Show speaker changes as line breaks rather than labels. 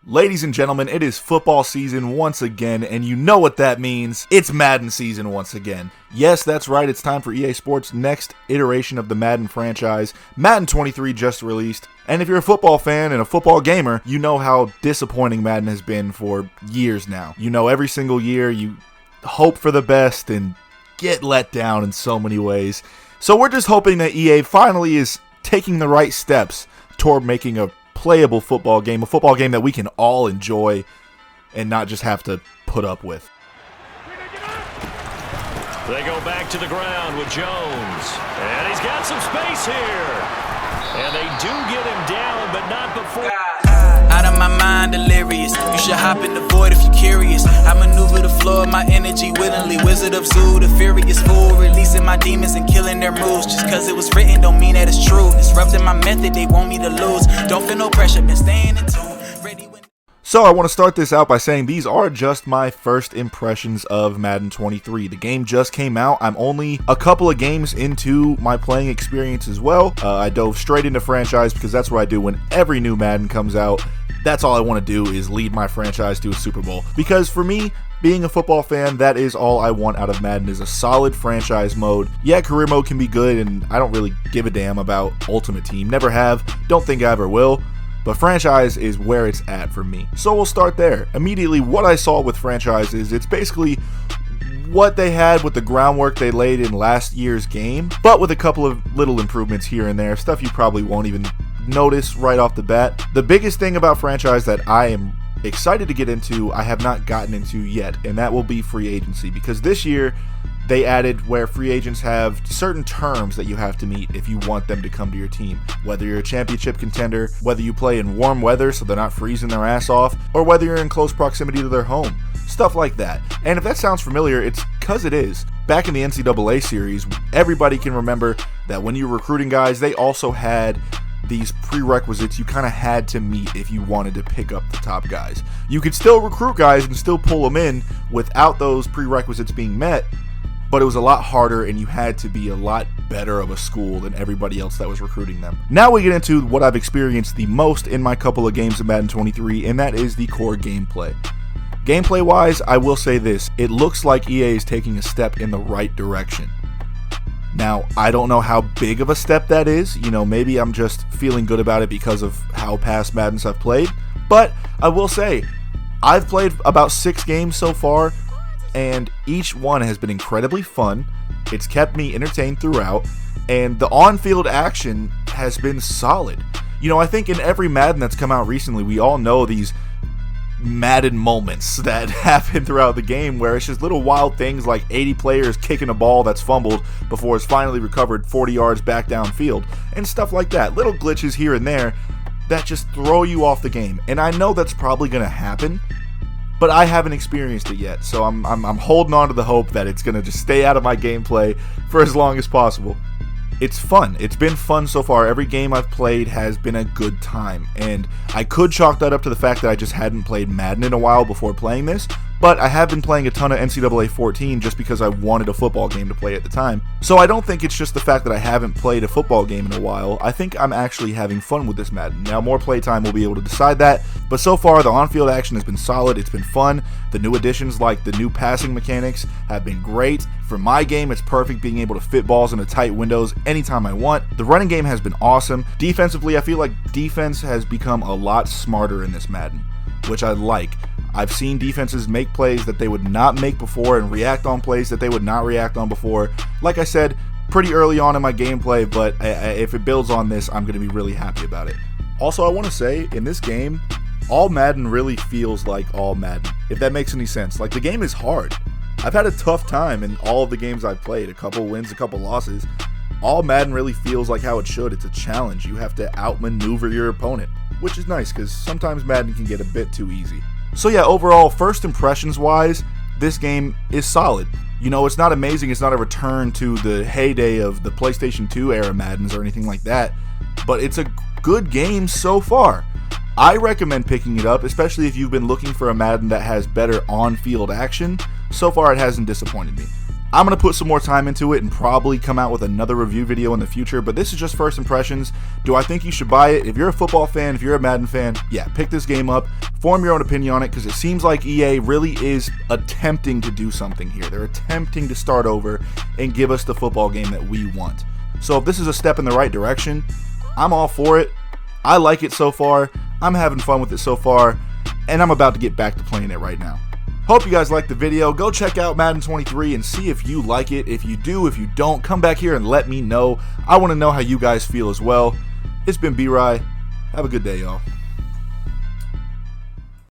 Ladies and gentlemen, it is football season once again, and you know what that means. It's Madden season once again. Yes, that's right, it's time for EA Sports' next iteration of the Madden franchise. Madden 23 just released, and if you're a football fan and a football gamer, you know how disappointing Madden has been for years now. You know, every single year you hope for the best and get let down in so many ways. So we're just hoping that EA finally is taking the right steps toward making a playable football game, a football game that we can all enjoy and not just have to put up with.
They go back to the ground with Jones, and he's got some space here, and they do get him down, but not before.
Out of my mind, delirious. You should hop in the void if you're curious. I maneuver the floor of my energy willingly. Wizard of Zoo, the furious fool, releasing my demons and killing their moves. Just cause it was written don't mean that it's true. Disrupting my method, they want me to lose. Don't feel no pressure, been staying in tune. Ready when...
So I want to start this out by saying these are just my first impressions of Madden 23. The game just came out. I'm only a couple of games into my playing experience as well. I dove straight into franchise because that's what I do when every new Madden comes out. That's all I want to do is lead my franchise to a Super Bowl. Because for me, being a football fan, that is all I want out of Madden is a solid franchise mode. Yeah, career mode can be good, and I don't really give a damn about Ultimate Team. Never have, don't think I ever will. But franchise is where it's at for me. So we'll start there. Immediately, what I saw with franchise is it's basically what they had with the groundwork they laid in last year's game, but with a couple of little improvements here and there, stuff you probably won't even notice right off the bat. The biggest thing about franchise that I am excited to get into, I have not gotten into yet, and that will be free agency, because this year they added where free agents have certain terms that you have to meet if you want them to come to your team. Whether you're a championship contender, whether you play in warm weather so they're not freezing their ass off, or whether you're in close proximity to their home. Stuff like that. And if that sounds familiar, it's because it is. Back in the NCAA series, everybody can remember that when you were recruiting guys, they also had these prerequisites you kind of had to meet if you wanted to pick up the top guys. You could still recruit guys and still pull them in without those prerequisites being met, but it was a lot harder and you had to be a lot better of a school than everybody else that was recruiting them. Now we get into what I've experienced the most in my couple of games of Madden 23, and that is the core gameplay. Gameplay wise, I will say this, it looks like EA is taking a step in the right direction. Now, I don't know how big of a step that is, you know, maybe I'm just feeling good about it because of how past Maddens I've played, but I will say, I've played about 6 games so far, and each one has been incredibly fun. It's kept me entertained throughout, and the on-field action has been solid. You know, I think in every Madden that's come out recently, we all know these Madden moments that happen throughout the game where it's just little wild things like 80 players kicking a ball that's fumbled before it's finally recovered 40 yards back downfield, and stuff like that. Little glitches here and there that just throw you off the game, and I know that's probably going to happen, but I haven't experienced it yet, so I'm holding on to the hope that it's going to just stay out of my gameplay for as long as possible. It's fun. It's been fun so far. Every game I've played has been a good time, and I could chalk that up to the fact that I just hadn't played Madden in a while before playing this, but I have been playing a ton of NCAA 14 just because I wanted a football game to play at the time. So I don't think it's just the fact that I haven't played a football game in a while. I think I'm actually having fun with this Madden. Now, more playtime will be able to decide that, but so far the on-field action has been solid. It's been fun. The new additions like the new passing mechanics have been great. For my game, it's perfect being able to fit balls into tight windows anytime I want. The running game has been awesome. Defensively, I feel like defense has become a lot smarter in this Madden, which I like. I've seen defenses make plays that they would not make before and react on plays that they would not react on before. Like I said, pretty early on in my gameplay, but if it builds on this, I'm going to be really happy about it. Also, I want to say, in this game, all Madden really feels like all Madden, if that makes any sense. Like, the game is hard. I've had a tough time in all of the games I've played, a couple wins, a couple losses. All Madden really feels like how it should. It's a challenge. You have to outmaneuver your opponent, which is nice because sometimes Madden can get a bit too easy. So yeah, overall, first impressions wise, this game is solid. You know, it's not amazing, it's not a return to the heyday of the PlayStation 2 era Maddens or anything like that, but it's a good game so far. I recommend picking it up, especially if you've been looking for a Madden that has better on-field action. So far, it hasn't disappointed me. I'm going to put some more time into it and probably come out with another review video in the future, but this is just first impressions. Do I think you should buy it? If you're a football fan, if you're a Madden fan, yeah, pick this game up, form your own opinion on it, because it seems like EA really is attempting to do something here. They're attempting to start over and give us the football game that we want. So if this is a step in the right direction, I'm all for it. I like it so far. I'm having fun with it so far, and I'm about to get back to playing it right now. Hope you guys liked the video. Go check out Madden 23 and see if you like it. If you do, if you don't, come back here and let me know. I want to know how you guys feel as well. It's been B-Rye. Have a good day, y'all.